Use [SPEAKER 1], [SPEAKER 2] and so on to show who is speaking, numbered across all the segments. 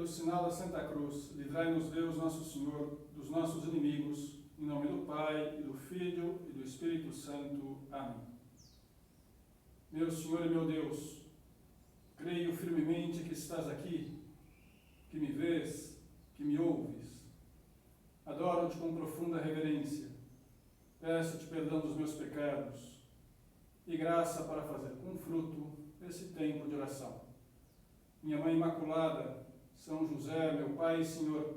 [SPEAKER 1] sinal da Santa Cruz, livrai-nos Deus, nosso Senhor, dos nossos inimigos, em nome do Pai, e do Filho, e do Espírito Santo. Amém. Meu Senhor e meu Deus, creio firmemente que estás aqui, que me vês, que me ouves. Adoro-te com profunda reverência. Peço-te perdão dos meus pecados e graça para fazer com fruto esse tempo de oração. Minha Mãe Imaculada, São José, meu Pai e Senhor,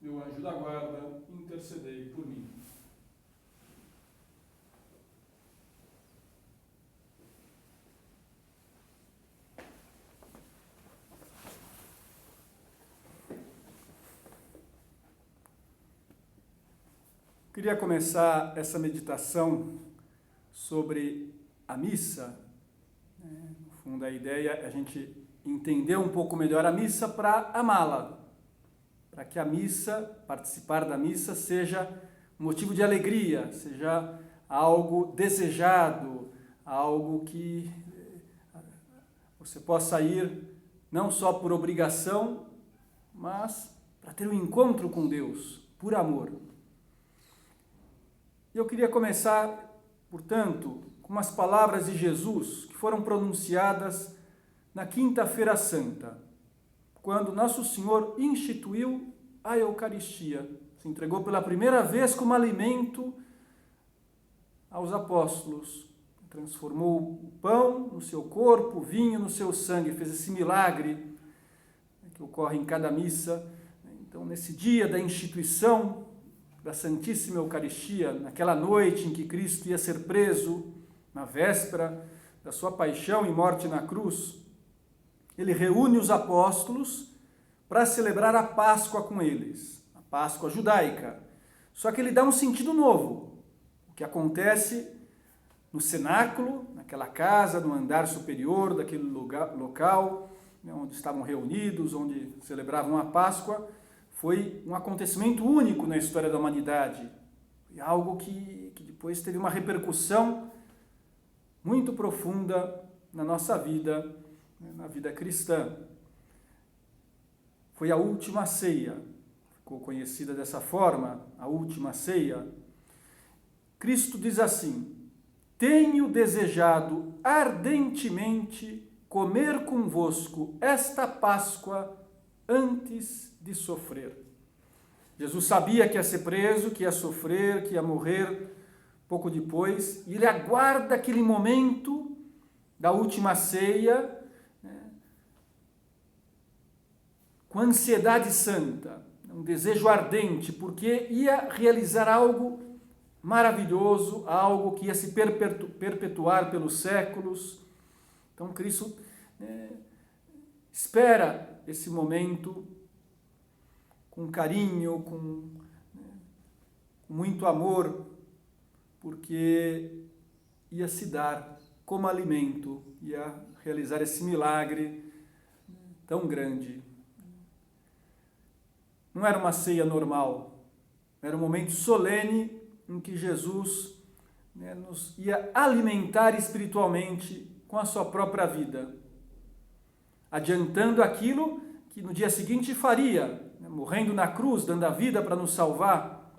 [SPEAKER 1] meu anjo da guarda, intercedei por mim. Queria começar essa meditação sobre a missa. No fundo, a ideia é a gente entender um pouco melhor a missa para amá-la, para que a missa, participar da missa, seja motivo de alegria, seja algo desejado, algo que você possa ir não só por obrigação, mas para ter um encontro com Deus, por amor. Eu queria começar, portanto, com umas palavras de Jesus que foram pronunciadas na Quinta-feira Santa, quando Nosso Senhor instituiu a Eucaristia, se entregou pela primeira vez como alimento aos apóstolos, transformou o pão no seu corpo, o vinho no seu sangue, fez esse milagre que ocorre em cada missa. Então, nesse dia da instituição da Santíssima Eucaristia, naquela noite em que Cristo ia ser preso, na véspera da sua paixão e morte na cruz, ele reúne os apóstolos para celebrar a Páscoa com eles, a Páscoa judaica. Só que ele dá um sentido novo. O que acontece no cenáculo, naquela casa, no andar superior daquele local, onde estavam reunidos, onde celebravam a Páscoa, foi um acontecimento único na história da humanidade. Foi algo que depois teve uma repercussão muito profunda na nossa vida, na vida cristã. Foi a última ceia, ficou conhecida dessa forma, a última ceia. Cristo diz assim: tenho desejado ardentemente comer convosco esta Páscoa antes de sofrer. Jesus sabia que ia ser preso, que ia sofrer, que ia morrer pouco depois, e ele aguarda aquele momento da última ceia, com ansiedade santa, um desejo ardente, porque ia realizar algo maravilhoso, algo que ia se perpetuar pelos séculos. Então Cristo espera esse momento com carinho, com muito amor, porque ia se dar como alimento, ia realizar esse milagre tão grande. Não era uma ceia normal, era um momento solene em que Jesus nos ia alimentar espiritualmente com a sua própria vida, adiantando aquilo que no dia seguinte faria, morrendo na cruz, dando a vida para nos salvar.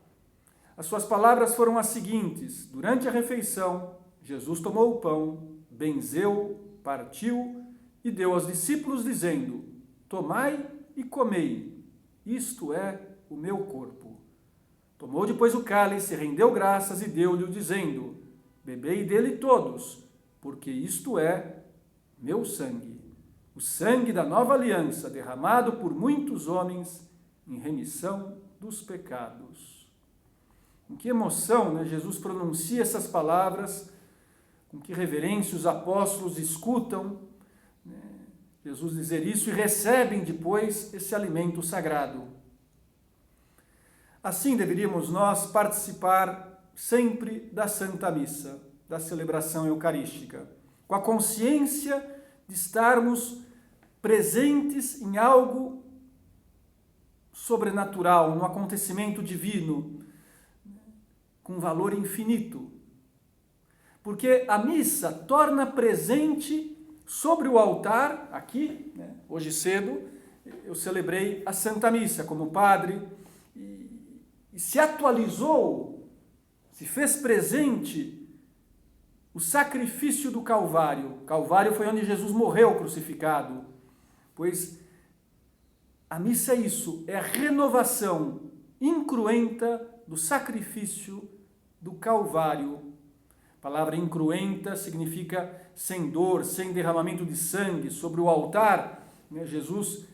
[SPEAKER 1] As suas palavras foram as seguintes: durante a refeição, Jesus tomou o pão, benzeu, partiu e deu aos discípulos, dizendo: tomai e comei, isto é o meu corpo. Tomou depois o cálice, rendeu graças e deu-lhe, dizendo: bebei dele todos, porque isto é meu sangue, o sangue da nova aliança, derramado por muitos homens em remissão dos pecados. Com que emoção, Jesus pronuncia essas palavras, com que reverência os apóstolos escutam Jesus dizer isso e recebem depois esse alimento sagrado. Assim deveríamos nós participar sempre da Santa Missa, da celebração eucarística, com a consciência de estarmos presentes em algo sobrenatural, num acontecimento divino, com valor infinito. Porque a missa torna presente sobre o altar, aqui, hoje cedo, eu celebrei a Santa Missa como padre e se atualizou, se fez presente o sacrifício do Calvário. Calvário foi onde Jesus morreu crucificado, pois a missa é isso, é a renovação incruenta do sacrifício do Calvário. A palavra incruenta significa sem dor, sem derramamento de sangue. Sobre o altar, Jesus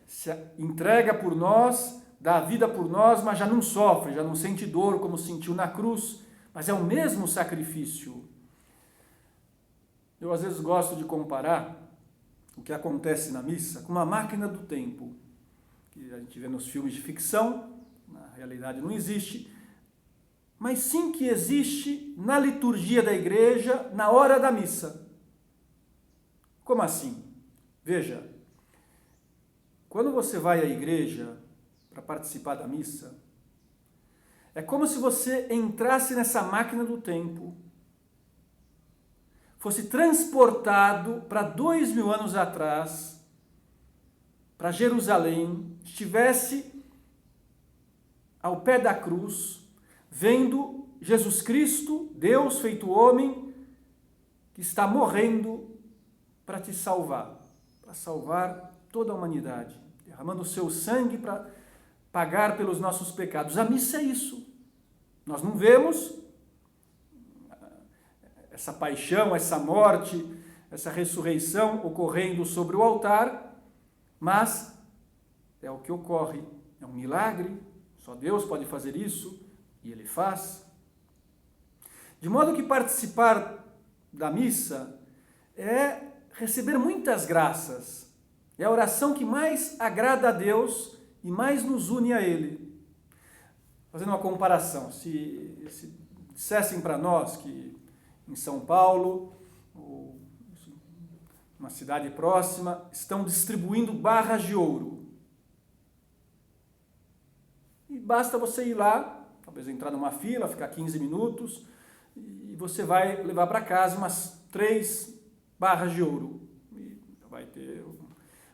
[SPEAKER 1] se entrega por nós, dá a vida por nós, mas já não sofre, já não sente dor como sentiu na cruz, mas é o mesmo sacrifício. Eu às vezes gosto de comparar o que acontece na missa com uma máquina do tempo, que a gente vê nos filmes de ficção, na realidade não existe, mas sim que existe na liturgia da igreja, na hora da missa. Como assim? Veja, quando você vai à igreja para participar da missa, é como se você entrasse nessa máquina do tempo, fosse transportado para 2000 anos atrás, para Jerusalém, estivesse ao pé da cruz, vendo Jesus Cristo, Deus feito homem, que está morrendo para te salvar, para salvar toda a humanidade, derramando o seu sangue para pagar pelos nossos pecados. A missa é isso. Nós não vemos essa paixão, essa morte, essa ressurreição ocorrendo sobre o altar, mas é o que ocorre, é um milagre, só Deus pode fazer isso, e Ele faz. De modo que participar da missa é receber muitas graças, é a oração que mais agrada a Deus e mais nos une a Ele. Fazendo uma comparação, se dissessem para nós que em São Paulo, ou uma cidade próxima, estão distribuindo barras de ouro. E basta você ir lá, talvez entrar numa fila, ficar 15 minutos, e você vai levar para casa umas 3 barras de ouro. E vai ter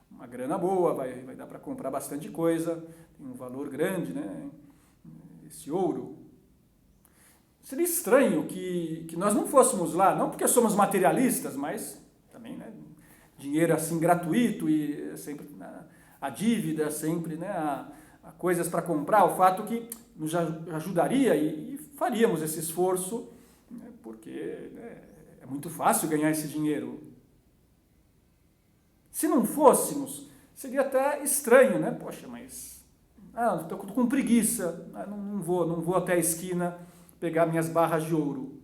[SPEAKER 1] uma grana boa, vai dar para comprar bastante coisa, tem um valor grande, né? Esse ouro. Seria estranho que nós não fôssemos lá, não porque somos materialistas, mas também, né, dinheiro assim gratuito e sempre a dívida, sempre, né, a coisas para comprar, o fato que nos ajudaria e faríamos esse esforço, né, porque né, é muito fácil ganhar esse dinheiro. Se não fôssemos, seria até estranho, né? Poxa, mas estou com preguiça, não vou até a esquina pegar minhas barras de ouro.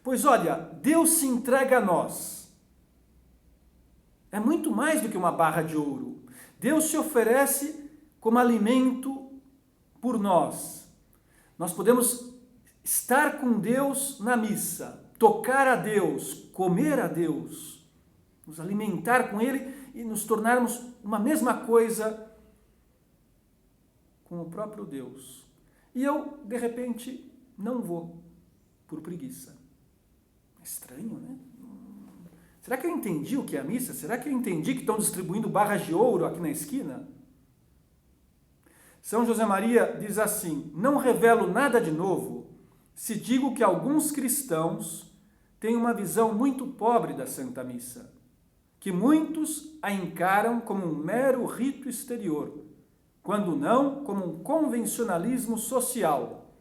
[SPEAKER 1] Pois olha, Deus se entrega a nós. É muito mais do que uma barra de ouro. Deus se oferece como alimento por nós. Nós podemos estar com Deus na missa, tocar a Deus, comer a Deus, nos alimentar com Ele e nos tornarmos uma mesma coisa com o próprio Deus. E eu, de repente, não vou, por preguiça. É estranho, né? Será que eu entendi o que é a missa? Será que eu entendi que estão distribuindo barras de ouro aqui na esquina? São José Maria diz assim: não revelo nada de novo se digo que alguns cristãos têm uma visão muito pobre da Santa Missa, que muitos a encaram como um mero rito exterior, quando não como um convencionalismo social.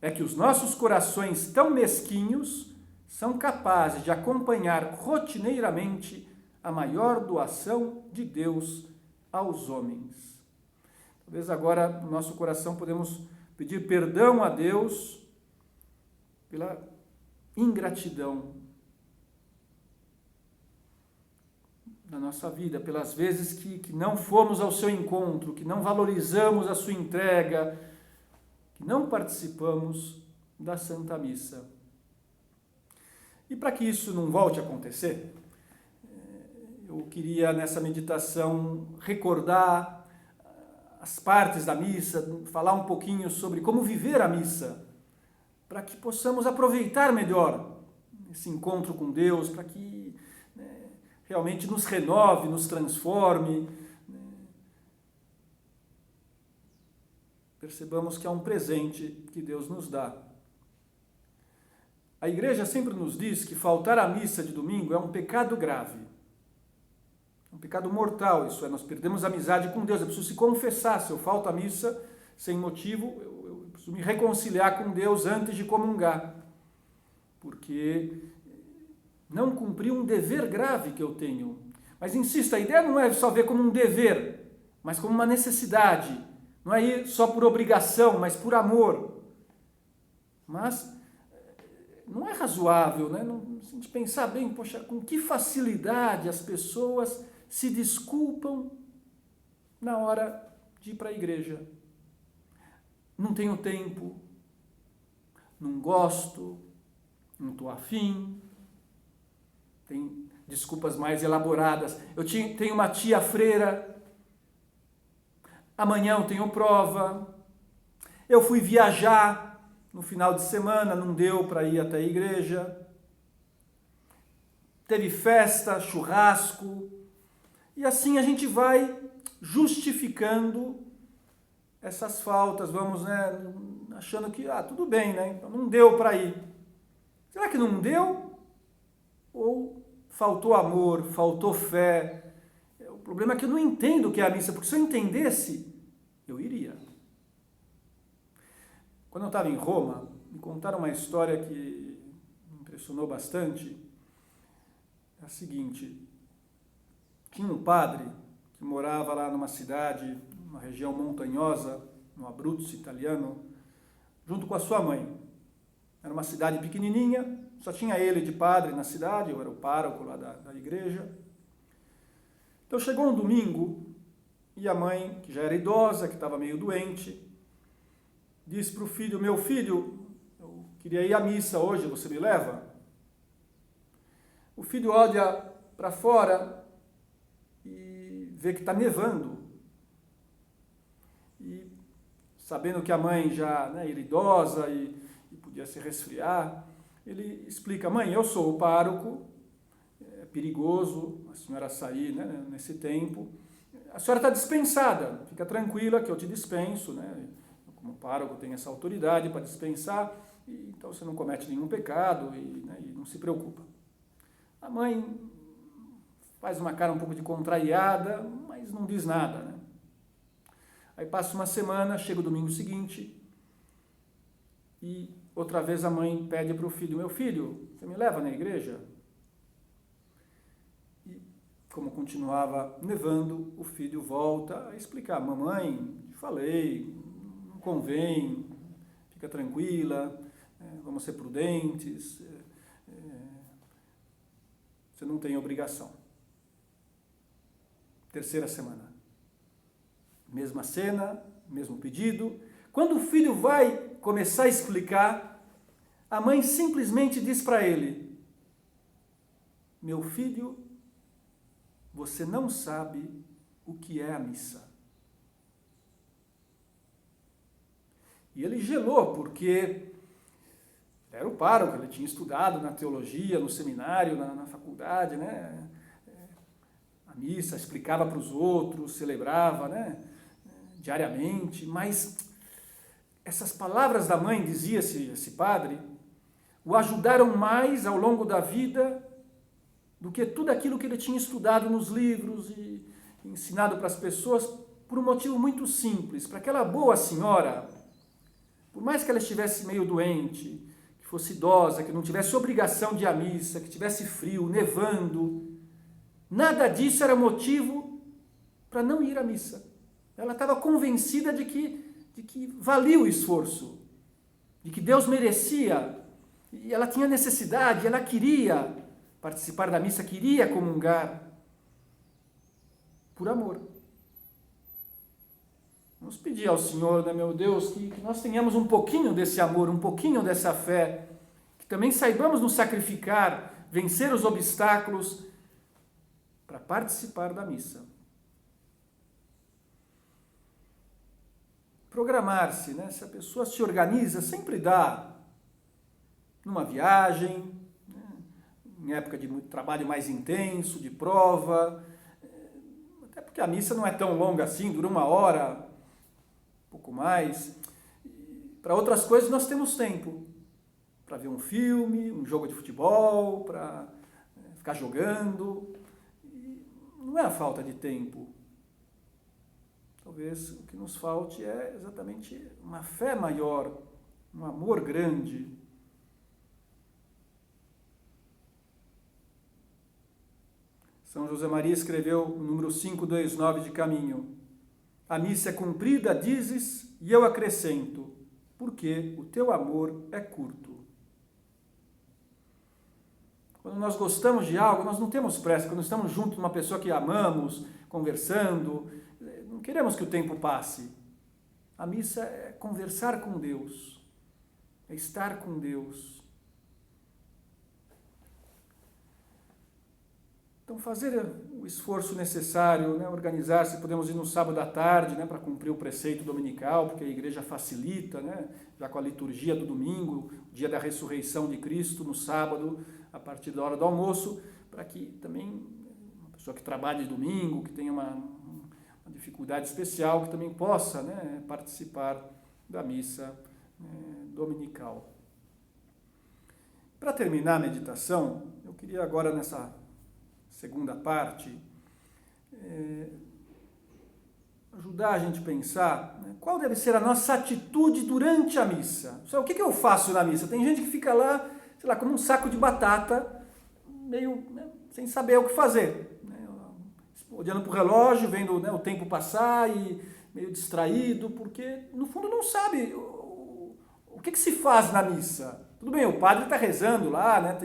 [SPEAKER 1] É que os nossos corações tão mesquinhos são capazes de acompanhar rotineiramente a maior doação de Deus aos homens. Talvez agora no nosso coração podemos pedir perdão a Deus pela ingratidão na nossa vida, pelas vezes que não fomos ao seu encontro, que não valorizamos a sua entrega, que não participamos da Santa Missa. E para que isso não volte a acontecer, eu queria nessa meditação recordar as partes da missa, falar um pouquinho sobre como viver a missa, para que possamos aproveitar melhor esse encontro com Deus, para que realmente nos renove, nos transforme. Percebamos que é um presente que Deus nos dá. A igreja sempre nos diz que faltar à missa de domingo é um pecado grave. Um pecado mortal, isso é, nós perdemos a amizade com Deus. Eu preciso se confessar, se eu falto à missa sem motivo, eu preciso me reconciliar com Deus antes de comungar. Porque não cumpri um dever grave que eu tenho. Mas insisto, a ideia não é só ver como um dever, mas como uma necessidade. Não é ir só por obrigação, mas por amor. Mas não é razoável, né? Se a gente pensar bem, poxa, com que facilidade as pessoas se desculpam na hora de ir para a igreja. Não tenho tempo, não gosto, não estou afim. Tem desculpas mais elaboradas. Eu tenho uma tia freira, amanhã eu tenho prova, eu fui viajar no final de semana, não deu para ir até a igreja, teve festa, churrasco, e assim a gente vai justificando essas faltas, vamos, né, achando que, tudo bem, né, então não deu para ir. Será que não deu? Ou faltou amor, faltou fé? O problema é que eu não entendo o que é a missa, porque se eu entendesse, eu iria. Quando eu estava em Roma, me contaram uma história que me impressionou bastante. É a seguinte: tinha um padre que morava lá numa cidade, numa região montanhosa, no Abruzzo italiano, junto com a sua mãe. Era uma cidade pequenininha, só tinha ele de padre na cidade, eu era o pároco lá da igreja. Então chegou um domingo e a mãe, que já era idosa, que estava meio doente, disse para o filho: meu filho, eu queria ir à missa hoje, você me leva? O filho olha para fora e vê que está nevando. E sabendo que a mãe já era idosa e podia se resfriar, ele explica: mãe, eu sou o pároco, é perigoso a senhora sair, né, nesse tempo. A senhora está dispensada, fica tranquila que eu te dispenso, né? Como pároco tem essa autoridade para dispensar, e então você não comete nenhum pecado e não se preocupa. A mãe faz uma cara um pouco de contrariada, mas não diz nada, né? Aí passa uma semana, chega o domingo seguinte, e outra vez a mãe pede para o filho: meu filho, você me leva na igreja? E como continuava nevando, o filho volta a explicar: mamãe, falei, não convém, fica tranquila, vamos ser prudentes, você não tem obrigação. Terceira semana, mesma cena, mesmo pedido. Quando o filho vai começar a explicar, a mãe simplesmente diz para ele: meu filho, você não sabe o que é a missa. E ele gelou, porque era o pároco, ele tinha estudado na teologia, no seminário, na faculdade, né? A missa, explicava para os outros, celebrava, né, diariamente, mas essas palavras da mãe, dizia esse padre, o ajudaram mais ao longo da vida do que tudo aquilo que ele tinha estudado nos livros e ensinado para as pessoas, por um motivo muito simples. Para aquela boa senhora, por mais que ela estivesse meio doente, que fosse idosa, que não tivesse obrigação de ir à missa, que tivesse frio, nevando, nada disso era motivo para não ir à missa. Ela estava convencida de que valia o esforço, de que Deus merecia, e ela tinha necessidade, ela queria participar da missa, queria comungar, por amor. Vamos pedir ao Senhor, né, meu Deus, que nós tenhamos um pouquinho desse amor, um pouquinho dessa fé, que também saibamos nos sacrificar, vencer os obstáculos, para participar da missa. Programar-se, né? Se a pessoa se organiza, sempre dá. Numa viagem, né? em época de muito trabalho mais intenso, de prova, até porque a missa não é tão longa assim, dura 1 hora, um pouco mais. Para outras coisas nós temos tempo, para ver um filme, um jogo de futebol, para ficar jogando. E não é a falta de tempo. Talvez o que nos falte é exatamente uma fé maior, um amor grande. São José Maria escreveu no número 529 de Caminho: a missa é cumprida, dizes, e eu acrescento, porque o teu amor é curto. Quando nós gostamos de algo, nós não temos pressa. Quando estamos junto de uma pessoa que amamos, conversando, não queremos que o tempo passe. A missa é conversar com Deus, é estar com Deus. Então, fazer o esforço necessário, né? Organizar-se, podemos ir no sábado à tarde, né? Para cumprir o preceito dominical, porque a igreja facilita, né? Já com a liturgia do domingo, dia da ressurreição de Cristo, no sábado, a partir da hora do almoço, para que também uma pessoa que trabalhe domingo, que tenha uma dificuldade especial, que também possa, né? Participar da missa dominical. Para terminar a meditação, eu queria agora nessa segunda parte, ajudar a gente a pensar, né, qual deve ser a nossa atitude durante a missa. O que eu faço na missa? Tem gente que fica lá, sei lá, como um saco de batata, meio, né, sem saber o que fazer, né, olhando para o relógio, vendo, né, o tempo passar e meio distraído, porque no fundo não sabe o que se faz na missa. Tudo bem, o padre está rezando lá, né,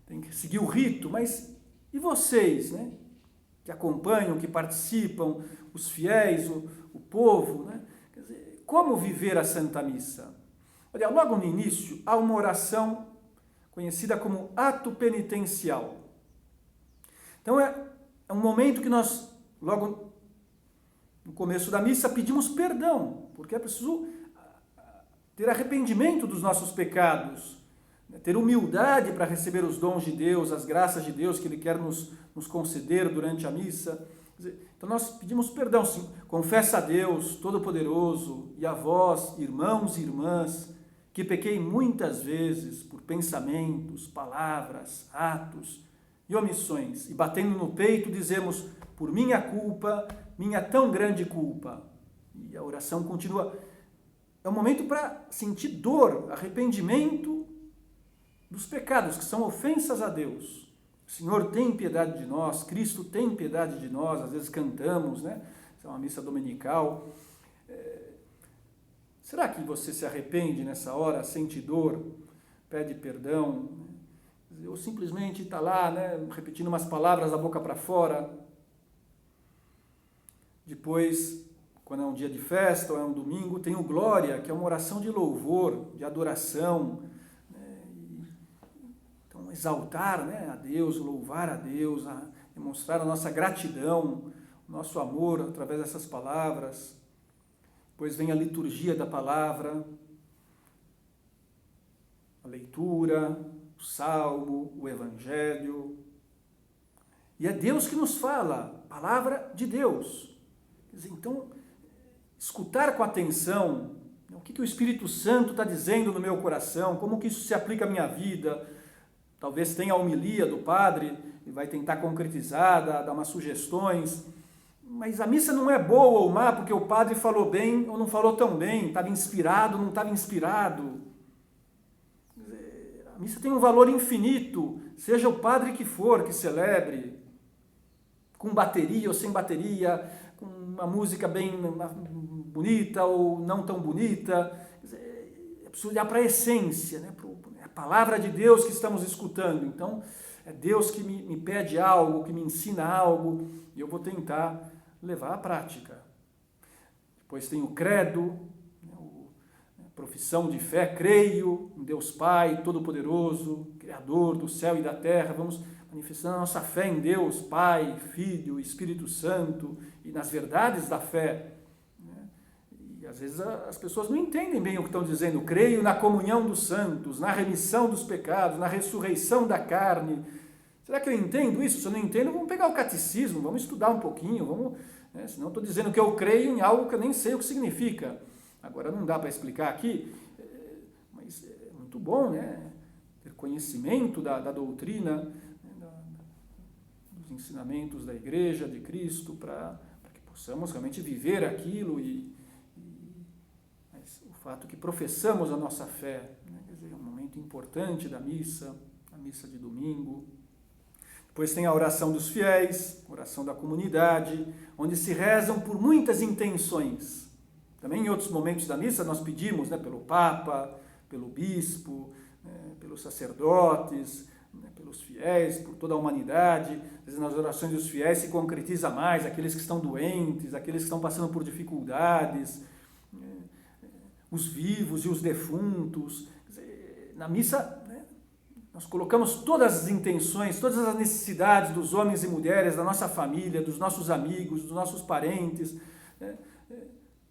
[SPEAKER 1] tem que seguir o rito, mas e vocês, né, que acompanham, que participam, os fiéis, o povo, né? Quer dizer, como viver a Santa Missa? Olha, logo no início, há uma oração conhecida como ato penitencial. Então, é um momento que nós, logo no começo da missa, pedimos perdão, porque é preciso ter arrependimento dos nossos pecados, ter humildade para receber os dons de Deus, as graças de Deus que Ele quer nos conceder durante a missa. Então nós pedimos perdão, sim. Confessa a Deus Todo-Poderoso e a vós, irmãos e irmãs, que pequei muitas vezes por pensamentos, palavras, atos e omissões. E batendo no peito dizemos, por minha culpa, minha tão grande culpa. E a oração continua. É um momento para sentir dor, arrependimento dos pecados, que são ofensas a Deus. O Senhor tem piedade de nós, Cristo tem piedade de nós, às vezes cantamos, né? Isso é uma missa dominical. Será que você se arrepende nessa hora, sente dor, pede perdão? Ou simplesmente está lá, né, repetindo umas palavras da boca para fora? Depois, quando é um dia de festa ou é um domingo, tem o Glória, que é uma oração de louvor, de adoração, exaltar, né, a Deus, louvar a Deus, demonstrar a nossa gratidão, o nosso amor através dessas palavras. Depois vem a liturgia da palavra, a leitura, o salmo, o evangelho. E é Deus que nos fala, palavra de Deus. Quer dizer, então, escutar com atenção, o que o Espírito Santo está dizendo no meu coração, como que isso se aplica à minha vida. Talvez tenha a homilia do padre e vai tentar concretizar, dar umas sugestões. Mas a missa não é boa ou má porque o padre falou bem ou não falou tão bem, estava inspirado ou não estava inspirado. A missa tem um valor infinito, seja o padre que for que celebre, com bateria ou sem bateria, com uma música bem bonita ou não tão bonita. É preciso olhar para a essência, né? A palavra de Deus que estamos escutando. Então, é Deus que me pede algo, que me ensina algo, e eu vou tentar levar à prática. Depois tem o credo, a profissão de fé, creio em Deus Pai, Todo-Poderoso, Criador do céu e da terra. Vamos manifestando a nossa fé em Deus, Pai, Filho, Espírito Santo, e nas verdades da fé. E às vezes as pessoas não entendem bem o que estão dizendo. Creio na comunhão dos santos, na remissão dos pecados, na ressurreição da carne. Será que eu entendo isso? Se eu não entendo, vamos pegar o catecismo, vamos estudar um pouquinho, senão eu estou dizendo que eu creio em algo que eu nem sei o que significa. Agora não dá para explicar aqui, mas é muito bom, né? Ter conhecimento da doutrina, né? Dos ensinamentos da Igreja, de Cristo, para que possamos realmente viver aquilo mas o fato que professamos a nossa fé, né? Quer dizer, é um momento importante da missa, a missa de domingo. Depois tem a oração dos fiéis, oração da comunidade, onde se rezam por muitas intenções. Também em outros momentos da missa nós pedimos, né, pelo Papa, pelo Bispo, pelos sacerdotes, né, pelos fiéis, por toda a humanidade. Às vezes nas orações dos fiéis se concretiza mais aqueles que estão doentes, aqueles que estão passando por dificuldades, os vivos e os defuntos. Quer dizer, na missa, né, nós colocamos todas as intenções, todas as necessidades dos homens e mulheres, da nossa família, dos nossos amigos, dos nossos parentes, né,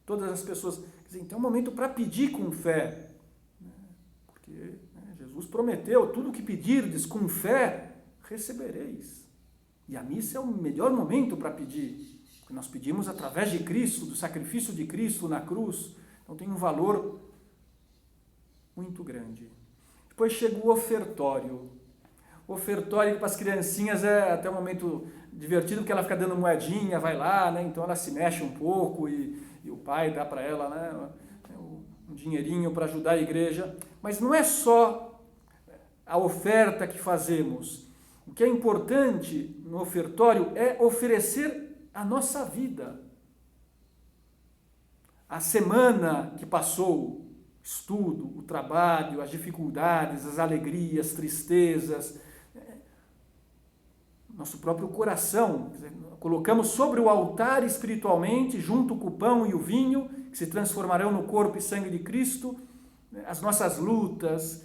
[SPEAKER 1] todas as pessoas. Quer dizer, então é um momento para pedir com fé, né, porque, né, Jesus prometeu, tudo que pedirdes com fé, recebereis. E a missa é o melhor momento para pedir, porque nós pedimos através de Cristo, do sacrifício de Cristo na cruz, então tem um valor muito grande. Depois chega o ofertório. O ofertório para as criancinhas é até um momento divertido, porque ela fica dando moedinha, vai lá, né? Então ela se mexe um pouco e o pai dá para ela, né, um dinheirinho para ajudar a igreja. Mas não é só a oferta que fazemos. O que é importante no ofertório é oferecer a nossa vida. A semana que passou, estudo, o trabalho, as dificuldades, as alegrias, tristezas, nosso próprio coração, colocamos sobre o altar espiritualmente, junto com o pão e o vinho, que se transformarão no corpo e sangue de Cristo, as nossas lutas,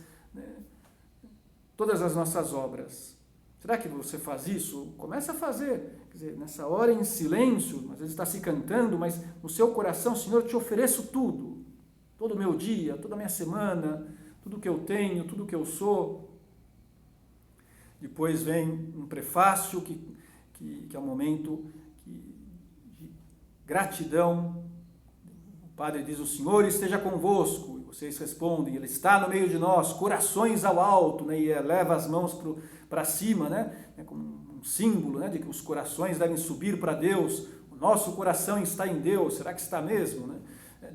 [SPEAKER 1] todas as nossas obras. Será que você faz isso? Começa a fazer. Quer dizer, nessa hora em silêncio, às vezes está se cantando, mas no seu coração, Senhor, eu te ofereço tudo. Todo o meu dia, toda a minha semana, tudo que eu tenho, tudo que eu sou. Depois vem um prefácio, que é um momento de gratidão. O padre diz, o Senhor esteja convosco. E vocês respondem, Ele está no meio de nós, corações ao alto, né? E eleva as mãos para cima, né? Como um símbolo, né? De que os corações devem subir para Deus. O nosso coração está em Deus. Será que está mesmo, né?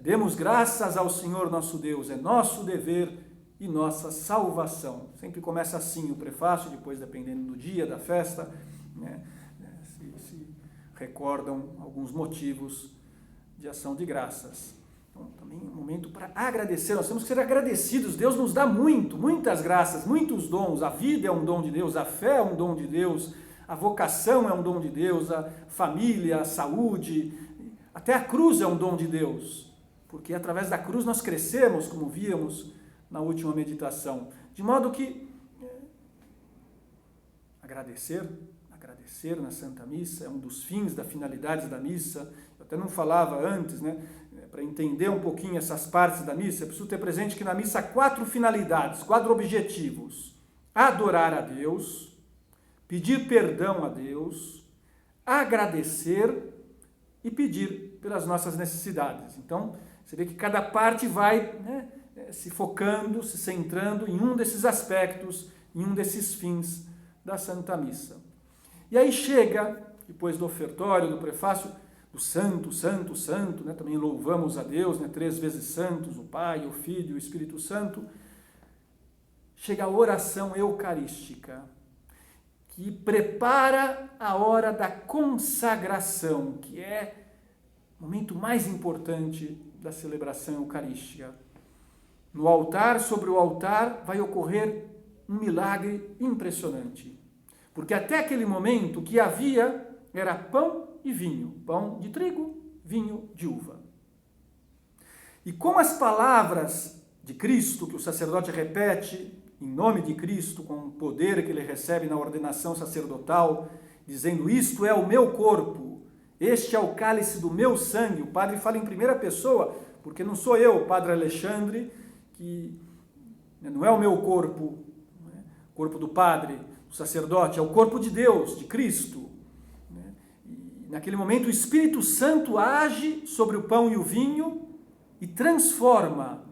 [SPEAKER 1] Demos graças ao Senhor nosso Deus, é nosso dever e nossa salvação. Sempre começa assim o prefácio, depois dependendo do dia, da festa, né, se recordam alguns motivos de ação de graças. Então, também é um momento para agradecer, nós temos que ser agradecidos, Deus nos dá muitas graças, muitos dons, a vida é um dom de Deus, a fé é um dom de Deus, a vocação é um dom de Deus, a família, a saúde, até a cruz é um dom de Deus, porque através da cruz nós crescemos, como víamos na última meditação. De modo que agradecer na Santa Missa é um dos fins, da finalidade da missa. Eu até não falava antes, né? Para entender um pouquinho essas partes da missa, é preciso ter presente que na missa há 4 finalidades, 4 objetivos. Adorar a Deus, pedir perdão a Deus, agradecer e pedir pelas nossas necessidades. Então, você vê que cada parte vai, né, se focando, se centrando em um desses aspectos, em um desses fins da Santa Missa. E aí chega, depois do ofertório, do prefácio, do Santo, Santo, Santo, né? Também louvamos a Deus, né? 3 vezes santos, o Pai, o Filho e o Espírito Santo. Chega a oração eucarística, que prepara a hora da consagração, que é o momento mais importante da celebração eucarística. No altar, sobre o altar, vai ocorrer um milagre impressionante. Porque até aquele momento o que havia era pão e vinho. Pão de trigo, vinho de uva. E com as palavras de Cristo, que o sacerdote repete, em nome de Cristo, com o poder que ele recebe na ordenação sacerdotal, dizendo, isto é o meu corpo, este é o cálice do meu sangue. O padre fala em primeira pessoa, porque não sou eu, Padre Alexandre, que não é o meu corpo, o corpo do padre, do sacerdote, é o corpo de Deus, de Cristo. E naquele momento o Espírito Santo age sobre o pão e o vinho e transforma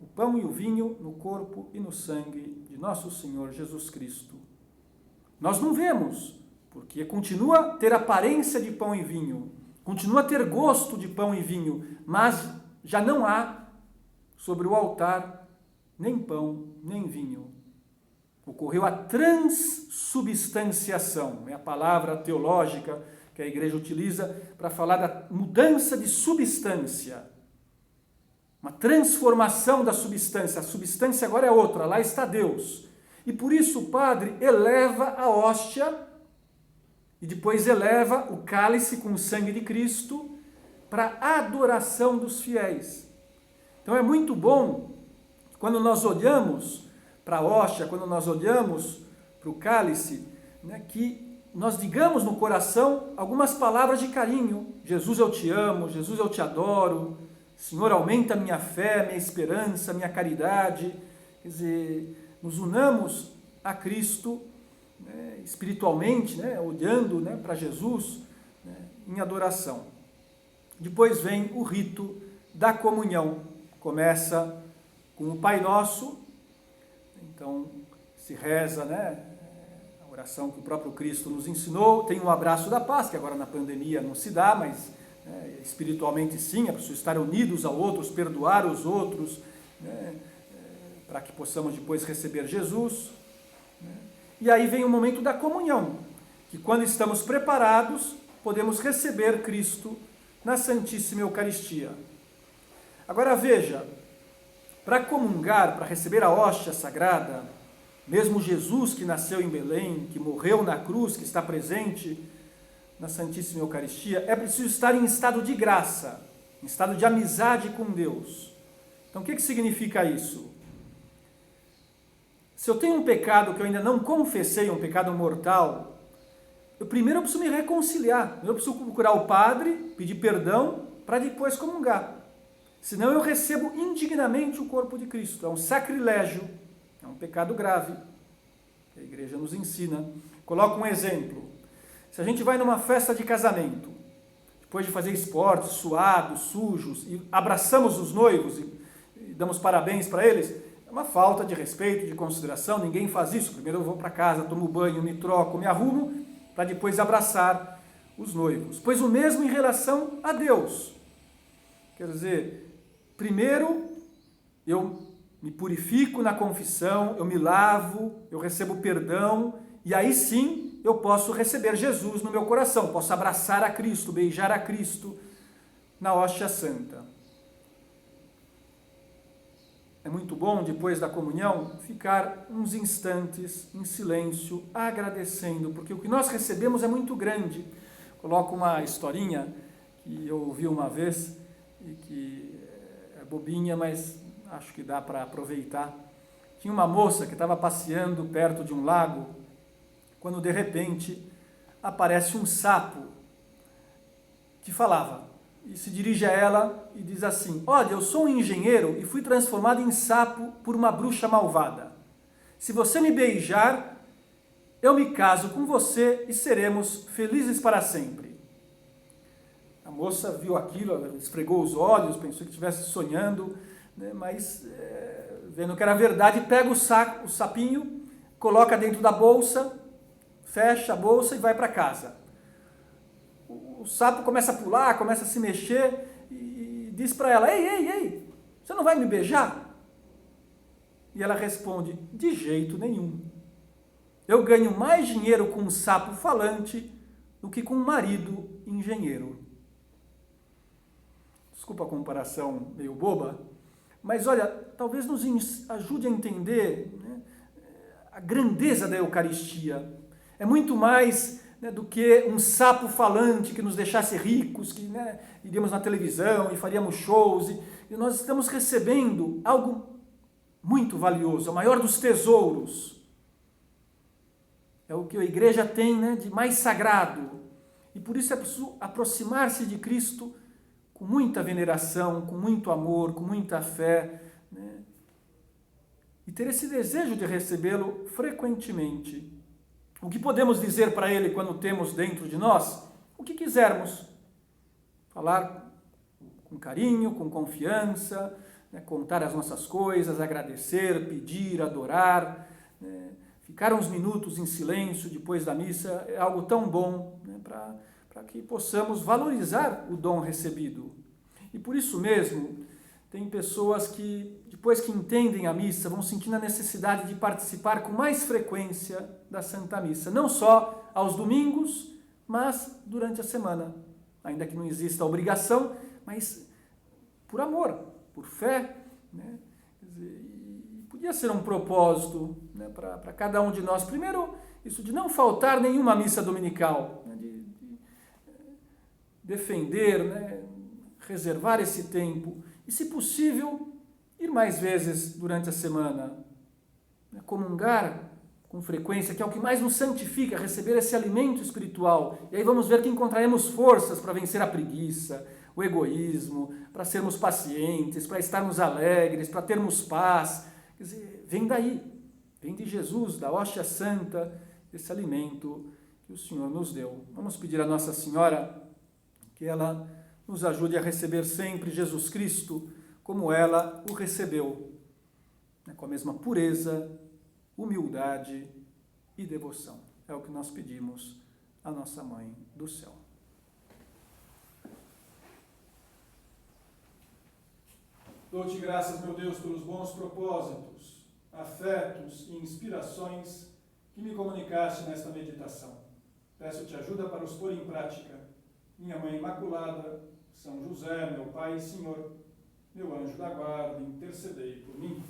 [SPEAKER 1] o pão e o vinho no corpo e no sangue de nosso Senhor Jesus Cristo. Nós não vemos, porque continua a ter aparência de pão e vinho, continua a ter gosto de pão e vinho, mas já não há sobre o altar nem pão, nem vinho. Ocorreu a transubstanciação, é a palavra teológica que a igreja utiliza para falar da mudança de substância. Uma transformação da substância. A substância agora é outra, lá está Deus. E por isso o padre eleva a hóstia e depois eleva o cálice com o sangue de Cristo para a adoração dos fiéis. Então é muito bom, quando nós olhamos para a hóstia, quando nós olhamos para o cálice, que nós digamos no coração algumas palavras de carinho. Jesus, eu te amo, Jesus, eu te adoro, Senhor, aumenta a minha fé, minha esperança, minha caridade. Quer dizer, nos unamos a Cristo espiritualmente, olhando para Jesus em adoração. Depois vem o rito da comunhão. Começa com o Pai Nosso, então se reza, a oração que o próprio Cristo nos ensinou. Tem um abraço da paz, que agora na pandemia não se dá, mas espiritualmente sim, é preciso estar unidos a outros, perdoar os outros, para que possamos depois receber Jesus. E aí vem o momento da comunhão, que quando estamos preparados, podemos receber Cristo na Santíssima Eucaristia. Agora veja, para comungar, para receber a hóstia sagrada, mesmo Jesus que nasceu em Belém, que morreu na cruz, que está presente na Santíssima Eucaristia, é preciso estar em estado de graça, em estado de amizade com Deus. Então o que significa isso? Se eu tenho um pecado que eu ainda não confessei, um pecado mortal, primeiro eu preciso me reconciliar, eu preciso procurar o padre, pedir perdão, para depois comungar. Senão eu recebo indignamente o corpo de Cristo. É um sacrilégio, é um pecado grave. A igreja nos ensina. Coloco um exemplo. Se a gente vai numa festa de casamento, depois de fazer esportes, suados, sujos, e abraçamos os noivos e damos parabéns para eles, é uma falta de respeito, de consideração, ninguém faz isso. Primeiro eu vou para casa, tomo banho, me troco, me arrumo, para depois abraçar os noivos. Pois o mesmo em relação a Deus. Quer dizer, primeiro eu me purifico na confissão, eu me lavo, eu recebo perdão, e aí sim eu posso receber Jesus no meu coração, posso abraçar a Cristo, beijar a Cristo na hóstia santa. É muito bom, depois da comunhão, ficar uns instantes em silêncio, agradecendo, porque o que nós recebemos é muito grande. Coloco uma historinha que eu ouvi uma vez, e que é bobinha, mas acho que dá para aproveitar. Tinha uma moça que estava passeando perto de um lago, quando de repente aparece um sapo que falava, e se dirige a ela e diz assim: olha, eu sou um engenheiro e fui transformado em sapo por uma bruxa malvada. Se você me beijar, eu me caso com você e seremos felizes para sempre. A moça viu aquilo, ela esfregou os olhos, pensou que estivesse sonhando, mas vendo que era verdade, pega o sapinho, coloca dentro da bolsa, fecha a bolsa e vai para casa. O sapo começa a pular, começa a se mexer e diz para ela: ei, você não vai me beijar? E ela responde: de jeito nenhum. Eu ganho mais dinheiro com um sapo falante do que com um marido engenheiro. Desculpa a comparação meio boba, mas olha, talvez nos ajude a entender a grandeza da Eucaristia. É muito mais do que um sapo falante que nos deixasse ricos, que iríamos na televisão e faríamos shows. E nós estamos recebendo algo muito valioso, o maior dos tesouros. É o que a igreja tem de mais sagrado. E por isso é preciso aproximar-se de Cristo com muita veneração, com muito amor, com muita fé, né? E ter esse desejo de recebê-lo frequentemente. O que podemos dizer para Ele quando temos dentro de nós? O que quisermos. Falar com carinho, com confiança, né? Contar as nossas coisas, agradecer, pedir, adorar, né? Ficar uns minutos em silêncio depois da missa é algo tão bom, né? Para que possamos valorizar o dom recebido. E por isso mesmo, tem pessoas que, depois que entendem a missa, vão sentindo a necessidade de participar com mais frequência da Santa Missa. Não só aos domingos, mas durante a semana. Ainda que não exista obrigação, mas por amor, por fé, né? E podia ser um propósito, né, para cada um de nós. Primeiro, isso de não faltar nenhuma missa dominical, né, de defender, né, reservar esse tempo e, se possível, ir mais vezes durante a semana, né, comungar com frequência, que é o que mais nos santifica, receber esse alimento espiritual. E aí vamos ver que encontraremos forças para vencer a preguiça, o egoísmo, para sermos pacientes, para estarmos alegres, para termos paz. Quer dizer, vem daí, vem de Jesus, da hóstia santa, esse alimento que o Senhor nos deu. Vamos pedir a Nossa Senhora que ela nos ajude a receber sempre Jesus Cristo como ela o recebeu, né, com a mesma pureza, humildade e devoção. É o que nós pedimos à nossa Mãe do Céu. Dou-te graças, meu Deus, pelos bons propósitos, afetos e inspirações que me comunicaste nesta meditação. Peço-te ajuda para os pôr em prática. Minha Mãe Imaculada, São José, meu Pai e Senhor, meu anjo da guarda, intercedei por mim.